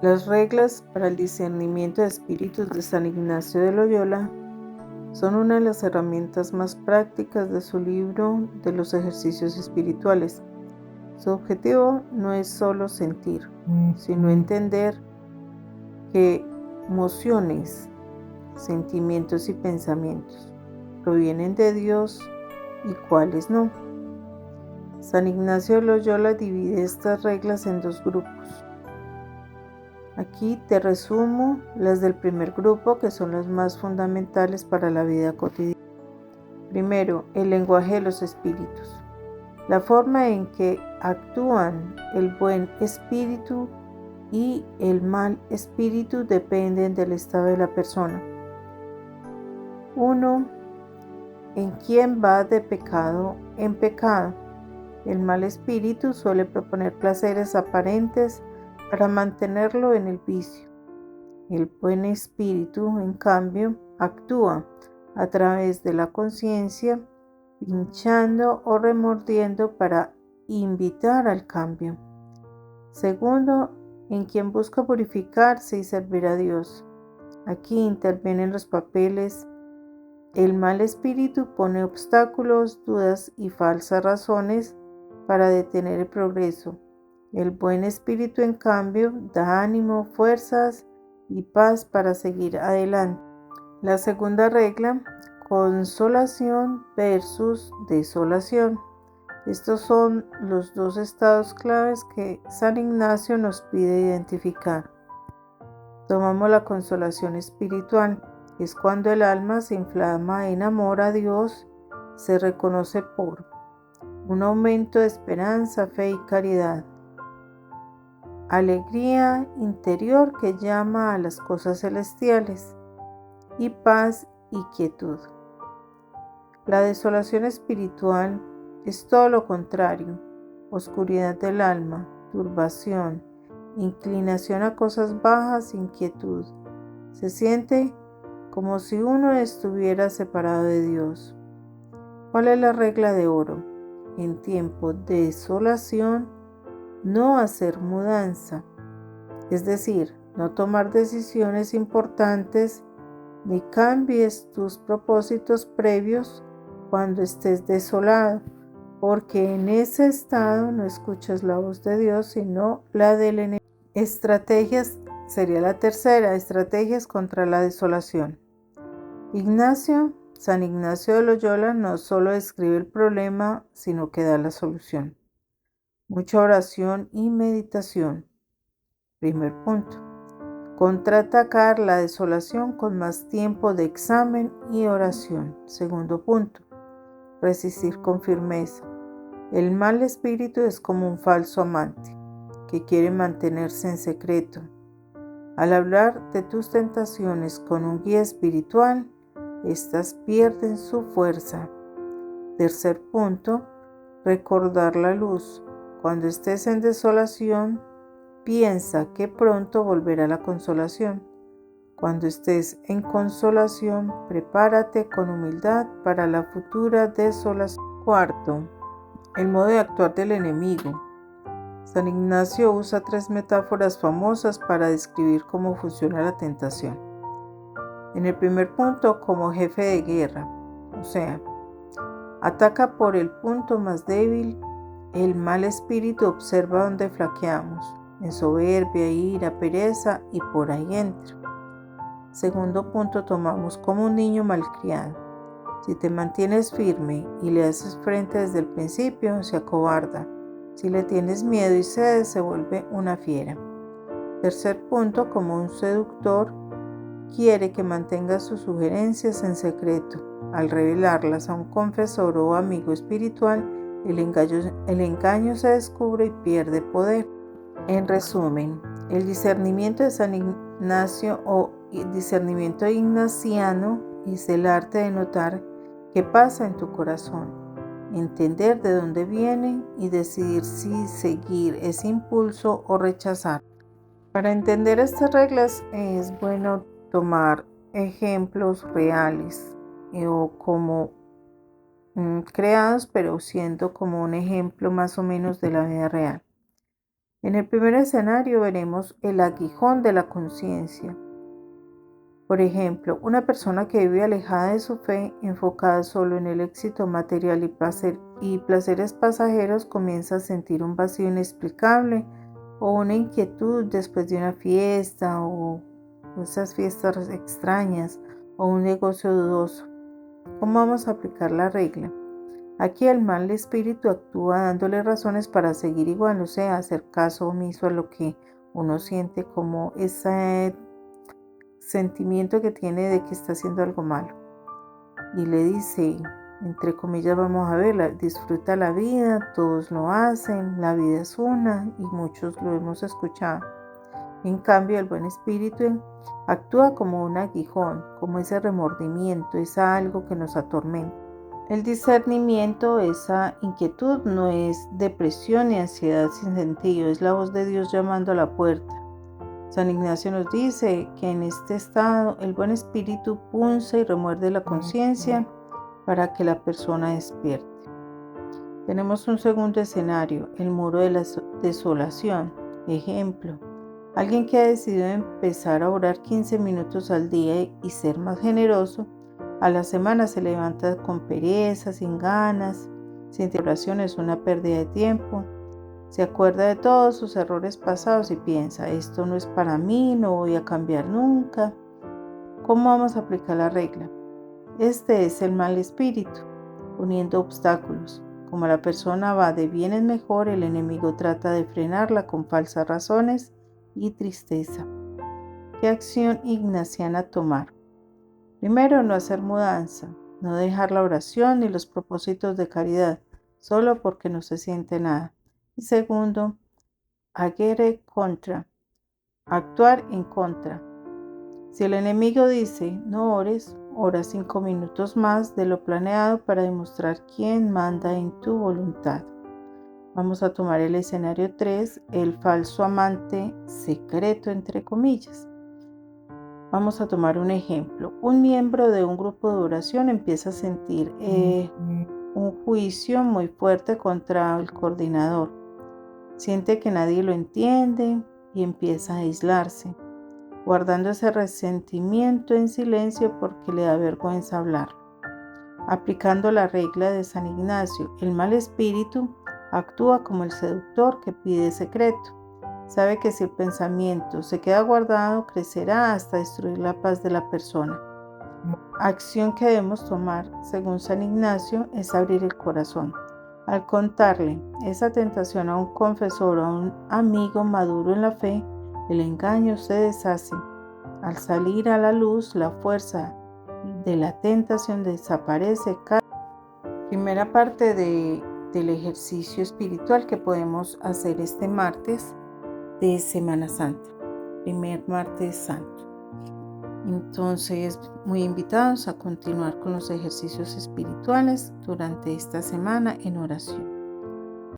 Las reglas para el discernimiento de espíritus de San Ignacio de Loyola son una de las herramientas más prácticas de su libro de los ejercicios espirituales. Su objetivo no es solo sentir, sino entender que emociones, sentimientos y pensamientos provienen de Dios y cuáles no. San Ignacio de Loyola divide estas reglas en dos grupos. Aquí te resumo las del primer grupo, que son las más fundamentales para la vida cotidiana. Primero, el lenguaje de los espíritus. La forma en que actúan el buen espíritu y el mal espíritu dependen del estado de la persona. 1. En quien va de pecado en pecado. El mal espíritu suele proponer placeres aparentes para mantenerlo en el vicio. El buen espíritu, en cambio, actúa a través de la conciencia, pinchando o remordiendo para invitar al cambio. Segundo, en quien busca purificarse y servir a Dios. Aquí intervienen los papeles. El mal espíritu pone obstáculos, dudas y falsas razones para detener el progreso. El buen espíritu, en cambio, da ánimo, fuerzas y paz para seguir adelante. La segunda regla, consolación versus desolación. Estos son los dos estados claves que San Ignacio nos pide identificar. Tomamos la consolación espiritual. Es cuando el alma se inflama en amor a Dios, se reconoce por un aumento de esperanza, fe y caridad. Alegría interior que llama a las cosas celestiales y paz y quietud. La desolación espiritual es todo lo contrario: oscuridad del alma, turbación, inclinación a cosas bajas, inquietud. Se siente como si uno estuviera separado de Dios. ¿Cuál es la regla de oro? En tiempo de desolación, no hacer mudanza, es decir, no tomar decisiones importantes ni cambies tus propósitos previos cuando estés desolado, porque en ese estado no escuchas la voz de Dios, sino la del enemigo. Estrategias sería la tercera, estrategias contra la desolación. San Ignacio de Loyola no solo describe el problema, sino que da la solución. Mucha oración y meditación. Primer punto. Contraatacar la desolación con más tiempo de examen y oración. Segundo punto. Resistir con firmeza. El mal espíritu es como un falso amante que quiere mantenerse en secreto. Al hablar de tus tentaciones con un guía espiritual, estas pierden su fuerza. Tercer punto. Recordar la luz. Cuando estés en desolación, piensa que pronto volverá la consolación. Cuando estés en consolación, prepárate con humildad para la futura desolación. Cuarto, el modo de actuar del enemigo. San Ignacio usa 3 metáforas famosas para describir cómo funciona la tentación. En el primer punto, como jefe de guerra, o sea, ataca por el punto más débil. El mal espíritu observa donde flaqueamos, en soberbia, ira, pereza, y por ahí entra. Segundo punto, tomamos como un niño malcriado. Si te mantienes firme y le haces frente desde el principio, se acobarda. Si le tienes miedo y cede, se vuelve una fiera. Tercer punto, como un seductor, quiere que mantengas sus sugerencias en secreto. Al revelarlas a un confesor o amigo espiritual, el engaño se descubre y pierde poder. En resumen, el discernimiento de San Ignacio o discernimiento ignaciano es el arte de notar qué pasa en tu corazón, entender de dónde viene y decidir si seguir ese impulso o rechazar. Para entender estas reglas es bueno tomar ejemplos reales o como creados, pero siendo como un ejemplo más o menos de la vida real. En el primer escenario veremos el aguijón de la conciencia. Por ejemplo, una persona que vive alejada de su fe, enfocada solo en el éxito material y placeres pasajeros, comienza a sentir un vacío inexplicable o una inquietud después de una fiesta o esas fiestas extrañas o un negocio dudoso. ¿Cómo vamos a aplicar la regla? Aquí el mal espíritu actúa dándole razones para seguir igual, o sea, hacer caso omiso a lo que uno siente como ese sentimiento que tiene de que está haciendo algo malo. Y le dice, entre comillas, vamos a ver, disfruta la vida, todos lo hacen, la vida es una y muchos lo hemos escuchado. En cambio, el buen espíritu actúa como un aguijón, como ese remordimiento, es algo que nos atormenta. El discernimiento, esa inquietud, no es depresión ni ansiedad sin sentido, es la voz de Dios llamando a la puerta. San Ignacio nos dice que en este estado el buen espíritu punza y remuerde la conciencia para que la persona despierte. Tenemos un segundo escenario, el muro de la desolación. Ejemplo, alguien que ha decidido empezar a orar 15 minutos al día y ser más generoso, a la semana se levanta con pereza, sin ganas, siente que la oración es una pérdida de tiempo. Se acuerda de todos sus errores pasados y piensa, esto no es para mí, no voy a cambiar nunca. ¿Cómo vamos a aplicar la regla? Este es el mal espíritu, poniendo obstáculos. Como la persona va de bien en mejor, el enemigo trata de frenarla con falsas razones y tristeza. ¿Qué acción ignaciana tomar? Primero, no hacer mudanza, no dejar la oración ni los propósitos de caridad, solo porque no se siente nada. Y segundo, agere contra, actuar en contra. Si el enemigo dice, no ores, ora 5 minutos más de lo planeado para demostrar quién manda en tu voluntad. Vamos a tomar el escenario 3, el falso amante secreto, entre comillas. Vamos a tomar un ejemplo. Un miembro de un grupo de oración empieza a sentir un juicio muy fuerte contra el coordinador. Siente que nadie lo entiende y empieza a aislarse, guardando ese resentimiento en silencio porque le da vergüenza hablar. Aplicando la regla de San Ignacio, el mal espíritu actúa como el seductor que pide secreto. Sabe que si el pensamiento se queda guardado, crecerá hasta destruir la paz de la persona. Acción que debemos tomar, según San Ignacio, es abrir el corazón. Al contarle esa tentación a un confesor o a un amigo maduro en la fe, el engaño se deshace. Al salir a la luz, la fuerza de la tentación desaparece. Primera parte del ejercicio espiritual que podemos hacer este martes de Semana Santa, primer martes santo. Entonces, muy invitados a continuar con los ejercicios espirituales durante esta semana en oración.